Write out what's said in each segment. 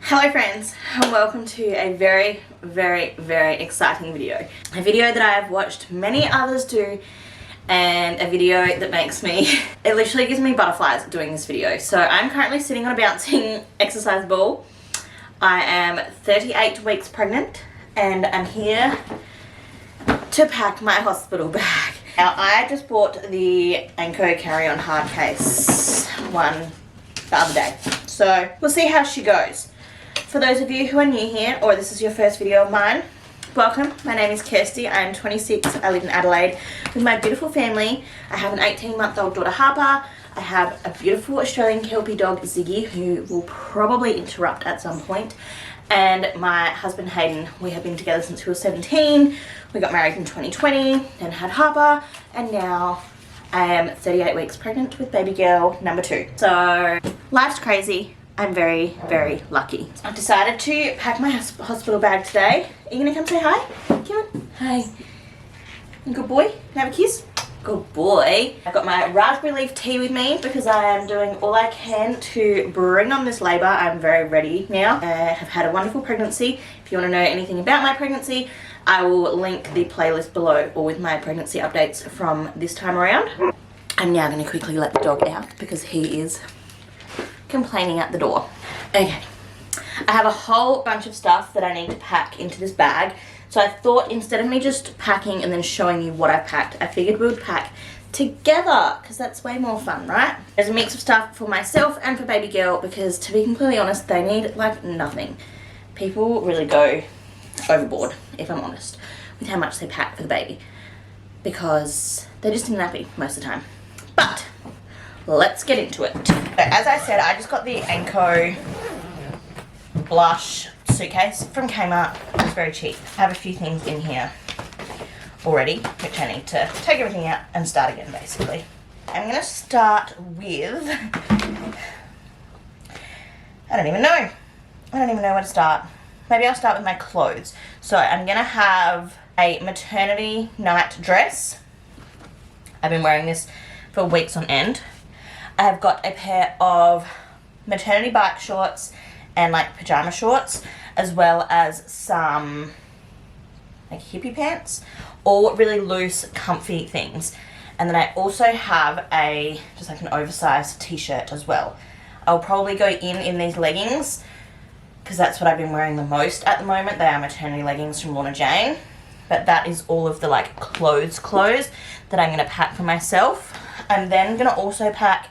Hello friends, and welcome to a very exciting video. A video that I have watched many others do, and a video that makes me, it literally gives me butterflies doing this video. So I'm currently sitting on a bouncing exercise ball. I am 38 weeks pregnant and I'm here to pack my hospital bag. Now I just bought the Anko carry-on hard case one the other day. So we'll see how she goes. For those of you who are new here, or this is your first video of mine, welcome. My name is Kirsty. I am 26. I live in Adelaide with my beautiful family. I have an 18-month-old daughter, Harper. I have a beautiful Australian Kelpie dog, Ziggy, who will probably interrupt at some point. And my husband, Hayden. We have been together since we were 17. We got married in 2020, then had Harper, and now I am 38 weeks pregnant with baby girl number 2. So life's crazy. I'm very lucky. I've decided to pack my hospital bag today. Are you gonna come say hi? Come on. Hi. Good boy. Can I have a kiss? Good boy. I've got my raspberry leaf tea with me because I am doing all I can to bring on this labour. I'm very ready now. I have had a wonderful pregnancy. If you want to know anything about my pregnancy, I will link the playlist below, or with my pregnancy updates from this time around. I'm now going to quickly let the dog out because he is complaining at the door. Okay, I have a whole bunch of stuff that I need to pack into this bag, so I thought instead of me just packing and then showing you what I packed, I figured we would pack together because that's way more fun, right? There's a mix of stuff for myself and for baby girl because, to be completely honest, they need like nothing. People really go overboard, if I'm honest, with how much they pack for the baby because they're just in a nappy most of the time. But let's get into it. So as I said, I just got the Anko blush suitcase from Kmart. It was very cheap. I have a few things in here already, which I need to take everything out and start again, basically. I'm going to start with, I don't even know where to start. Maybe I'll start with my clothes. So I'm going to have a maternity night dress. I've been wearing this for weeks on end. I have got a pair of maternity bike shorts and like pajama shorts, as well as some like hippie pants, all really loose, comfy things. And then I also have just like an oversized t-shirt as well. I'll probably go in these leggings because that's what I've been wearing the most at the moment. They are maternity leggings from Lorna Jane, but that is all of the like clothes that I'm gonna pack for myself. I'm then gonna also pack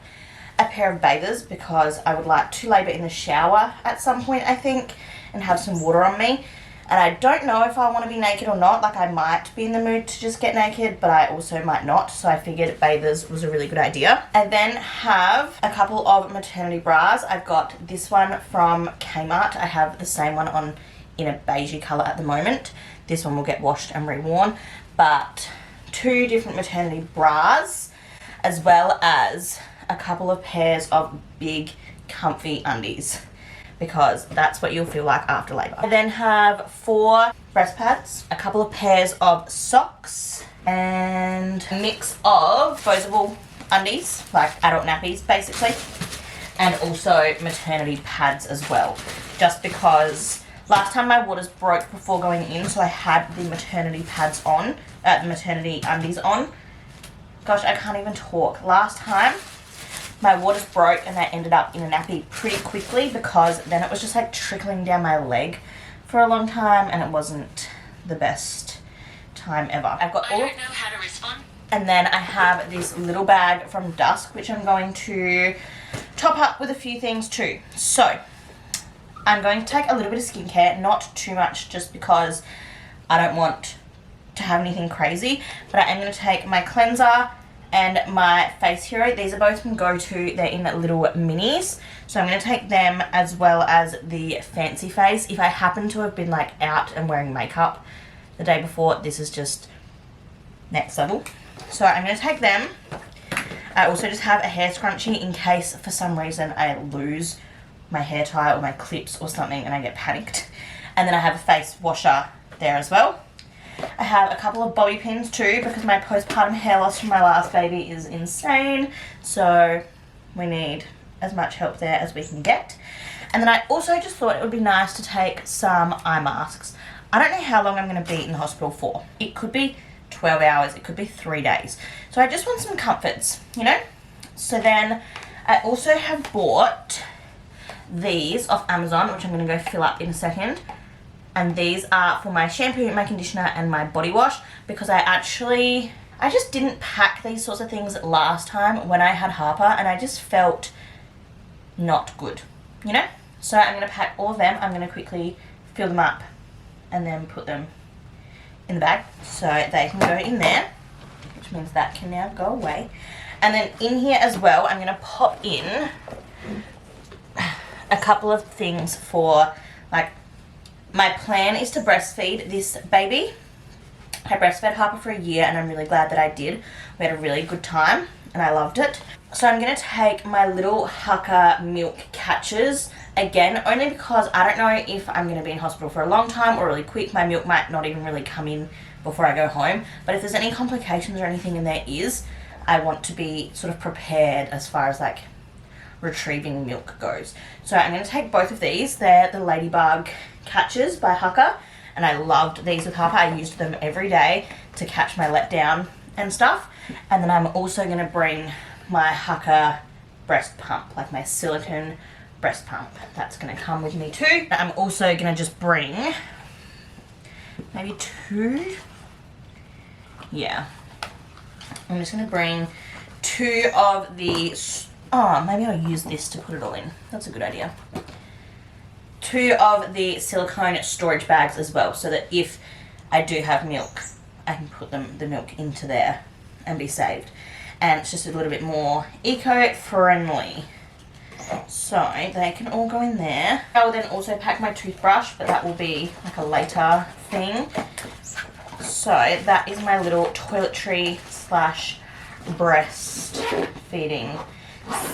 a pair of bathers because I would like to labour in the shower at some point, I think, and have some water on me. And I don't know if I want to be naked or not. Like, I might be in the mood to just get naked, but I also might not. So I figured bathers was a really good idea. I then have a couple of maternity bras. I've got this one from Kmart. I have the same one on in a beigey colour at the moment. This one will get washed and reworn. But 2 different maternity bras, as well as a couple of pairs of big comfy undies, because that's what you'll feel like after labour. I then have 4 breast pads, a couple of pairs of socks, and a mix of disposable undies, like adult nappies basically, and also maternity pads as well, just because last time my waters broke before going in, so I had the maternity pads on, the maternity undies on. Gosh, I can't even talk. Last time my waters broke and I ended up in a nappy pretty quickly because then it was just like trickling down my leg for a long time and it wasn't the best time ever. I've got all, I don't know how to respond. And then I have this little bag from Dusk, which I'm going to top up with a few things too. So I'm going to take a little bit of skincare, not too much just because I don't want to have anything crazy, but I am going to take my cleanser and my face hero. These are both from Go-To. They're in little minis, so I'm going to take them, as well as the Fancy Face. If I happen to have been like out and wearing makeup the day before, this is just next level. So I'm going to take them. I also just have a hair scrunchie in case for some reason I lose my hair tie or my clips or something and I get panicked. And then I have a face washer there as well. I have a couple of bobby pins too because my postpartum hair loss from my last baby is insane. So we need as much help there as we can get. And then I also just thought it would be nice to take some eye masks. I don't know how long I'm going to be in the hospital for. It could be 12 hours, it could be 3 days. So I just want some comforts, you know? So then I also have bought these off Amazon, which I'm going to go fill up in a second. And these are for my shampoo, my conditioner, and my body wash, because I just didn't pack these sorts of things last time when I had Harper, and I just felt not good, you know? So I'm going to pack all of them. I'm going to quickly fill them up and then put them in the bag so they can go in there, which means that can now go away. And then in here as well, I'm going to pop in a couple of things for, like, my plan is to breastfeed this baby. I breastfed Harper for a year and I'm really glad that I did. We had a really good time and I loved it. So I'm going to take my little Hucker milk catchers again, only because I don't know if I'm going to be in hospital for a long time or really quick. My milk might not even really come in before I go home. But if there's any complications or anything, and there is, I want to be sort of prepared as far as like retrieving milk goes. So I'm going to take both of these. They're the Ladybug catchers by Hucker, and I loved these with Harper. I used them every day to catch my letdown and stuff. And then I'm also going to bring my Hucker breast pump, like my silicone breast pump. That's going to come with me too. I'm also going to just bring maybe 2. Yeah. I'm just going to bring 2 of the, oh, maybe I'll use this to put it all in. That's a good idea. 2 of the silicone storage bags as well, so that if I do have milk, I can put the milk into there and be saved. And it's just a little bit more eco-friendly. So they can all go in there. I will then also pack my toothbrush, but that will be like a later thing. So that is my little toiletry slash breastfeeding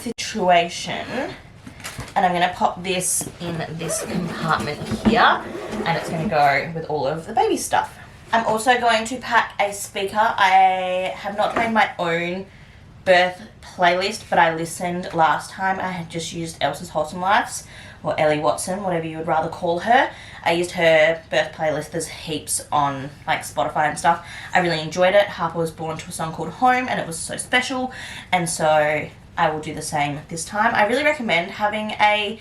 situation. And I'm going to pop this in this compartment here, and it's going to go with all of the baby stuff. I'm also going to pack a speaker. I have not made my own birth playlist, but I listened last time. I had just used Elsa's Wholesome Lives, or Ellie Watson, whatever you would rather call her. I used her birth playlist. There's heaps on like Spotify and stuff. I really enjoyed it. Harper was born to a song called Home, and it was so special, and so I will do the same this time. I really recommend having a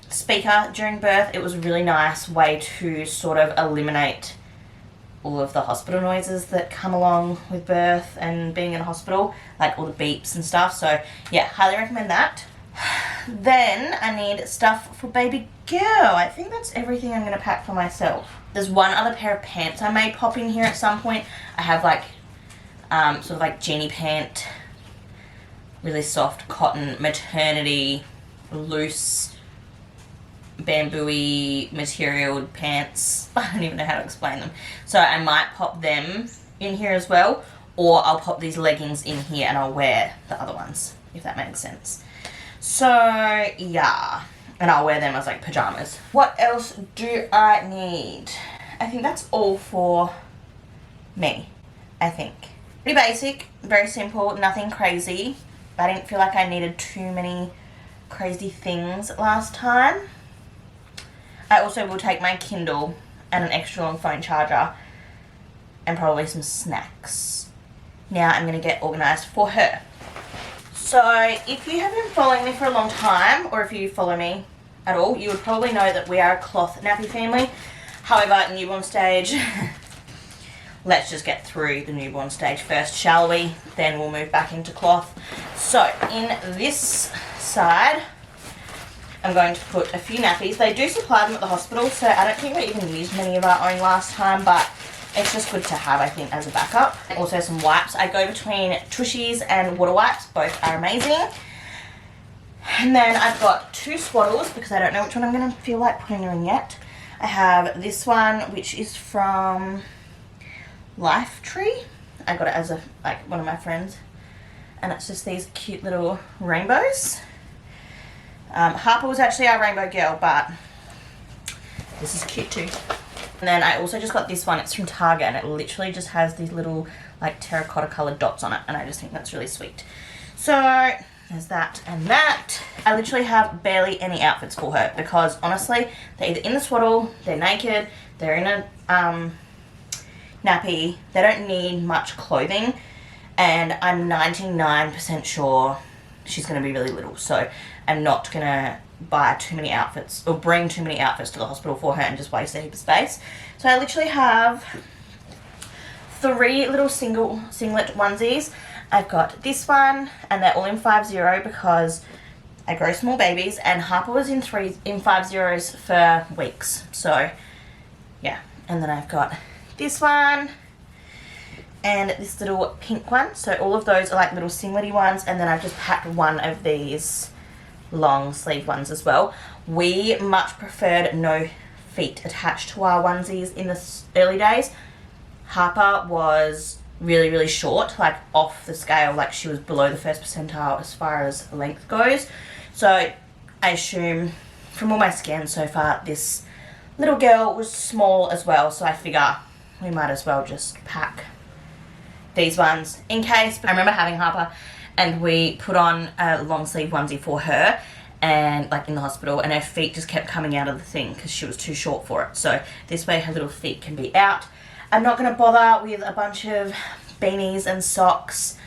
speaker during birth. It was a really nice way to sort of eliminate all of the hospital noises that come along with birth and being in a hospital, like all the beeps and stuff. So yeah, highly recommend that. Then I need stuff for baby girl. I think that's everything I'm going to pack for myself. There's one other pair of pants I may pop in here at some point. I have like sort of like genie pant, really soft cotton maternity loose bamboo-y material pants. I don't even know how to explain them. So I might pop them in here as well, or I'll pop these leggings in here and I'll wear the other ones, if that makes sense. So yeah, and I'll wear them as like pajamas. What else do I need? I think that's all for me, I think. Pretty basic, very simple, nothing crazy. I didn't feel like I needed too many crazy things last time. I also will take my Kindle and an extra long phone charger and probably some snacks. Now I'm going to get organised for her. So if you have been following me for a long time, or if you follow me at all, you would probably know that we are a cloth nappy family. However, newborn stage, let's just get through the newborn stage first, shall we? Then we'll move back into cloth. So in this side, I'm going to put a few nappies. They do supply them at the hospital, so I don't think we even used many of our own last time, but it's just good to have, I think, as a backup. Also some wipes. I go between Tushies and water wipes. Both are amazing. And then I've got 2 swaddles because I don't know which one I'm going to feel like putting her in yet. I have this one, which is from Life Tree. I got it as one of my friends. And it's just these cute little rainbows. Harper was actually our rainbow girl, but this is cute too. And then I also just got this one. It's from Target, and it literally just has these little like terracotta coloured dots on it, and I just think that's really sweet. So there's that and that. I literally have barely any outfits for her because honestly, they're either in the swaddle, they're naked, they're in a nappy, they don't need much clothing, and I'm 99% sure she's going to be really little, so I'm not going to buy too many outfits or bring too many outfits to the hospital for her and just waste a heap of space. So I literally have 3 little singlet onesies. I've got this one, and they're all in 5-0 because I grow small babies, and Harper was in 5-0s for weeks, so yeah. And then I've got this one and this little pink one, so all of those are like little singlety ones, and then I've just packed one of these long sleeve ones as well. We much preferred no feet attached to our onesies in the early days. Harper was really, really short, like off the scale, like she was below the first percentile as far as length goes. So I assume from all my scans so far, this little girl was small as well, so I figure we might as well just pack these ones in case. I remember having Harper and we put on a long sleeve onesie for her, and like in the hospital, and her feet just kept coming out of the thing because she was too short for it. So this way her little feet can be out. I'm not going to bother with a bunch of beanies and socks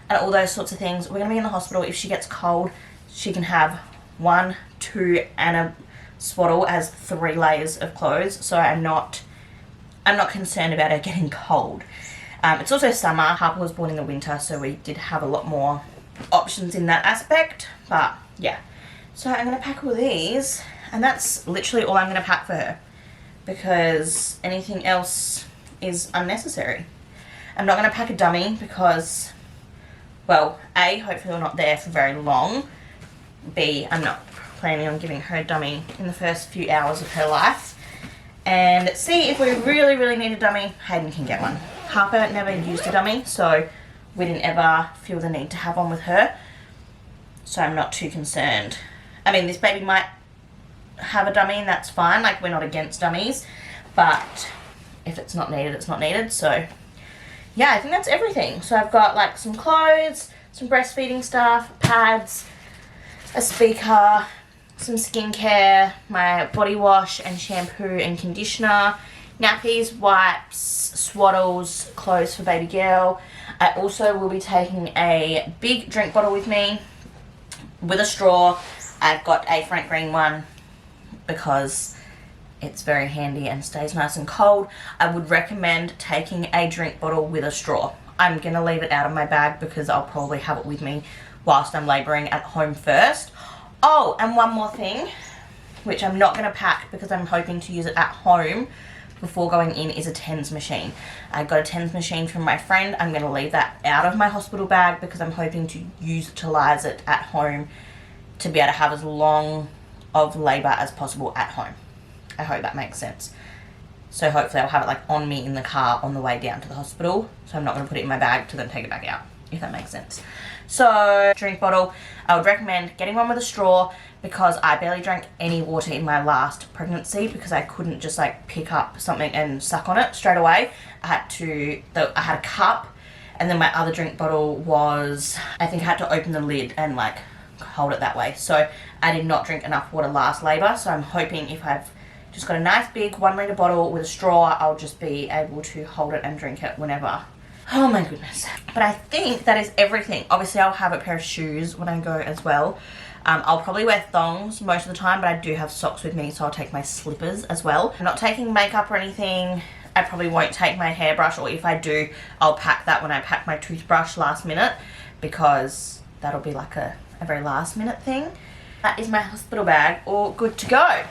and all those sorts of things. We're going to be in the hospital. If she gets cold, she can have 1, 2 and a swaddle as 3 layers of clothes. So I'm not concerned about her getting cold. It's also summer. Harper was born in the winter, so we did have a lot more options in that aspect. But yeah, so I'm going to pack all these, and that's literally all I'm going to pack for her because anything else is unnecessary. I'm not going to pack a dummy because, well, A, hopefully we're not there for very long. B, I'm not planning on giving her a dummy in the first few hours of her life. And C, if we really, really need a dummy, Hayden can get one. Harper never used a dummy, so we didn't ever feel the need to have one with her. So I'm not too concerned. I mean, this baby might have a dummy and that's fine. Like, we're not against dummies. But if it's not needed, it's not needed. So yeah, I think that's everything. So I've got like some clothes, some breastfeeding stuff, pads, a speaker, some skincare, my body wash and shampoo and conditioner, nappies, wipes, swaddles, clothes for baby girl. I also will be taking a big drink bottle with me with a straw. I've got a Frank Green one because it's very handy and stays nice and cold. I would recommend taking a drink bottle with a straw. I'm going to leave it out of my bag because I'll probably have it with me whilst I'm labouring at home first. Oh, and one more thing, which I'm not going to pack because I'm hoping to use it at home before going in, is a TENS machine. I got a TENS machine from my friend. I'm going to leave that out of my hospital bag because I'm hoping to utilise it at home to be able to have as long of labour as possible at home. I hope that makes sense. So hopefully I'll have it like on me in the car on the way down to the hospital. So I'm not going to put it in my bag to then take it back out, if that makes sense. So drink bottle, I would recommend getting one with a straw because I barely drank any water in my last pregnancy because I couldn't just like pick up something and suck on it straight away. I had a cup, and then my other drink bottle was, I think I had to open the lid and like hold it that way. So I did not drink enough water last labour. So I'm hoping if I've just got a nice big 1 litre bottle with a straw, I'll just be able to hold it and drink it whenever. Oh my goodness. But I think that is everything. Obviously I'll have a pair of shoes when I go as well. I'll probably wear thongs most of the time, but I do have socks with me, so I'll take my slippers as well. I'm not taking makeup or anything. I probably won't take my hairbrush, or if I do, I'll pack that when I pack my toothbrush last minute because that'll be like a very last minute thing. That is my hospital bag, all good to go.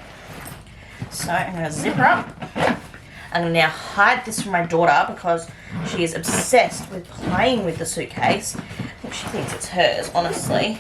So I'm going to zip her up. I'm going to now hide this from my daughter because she is obsessed with playing with the suitcase. I think she thinks it's hers, honestly.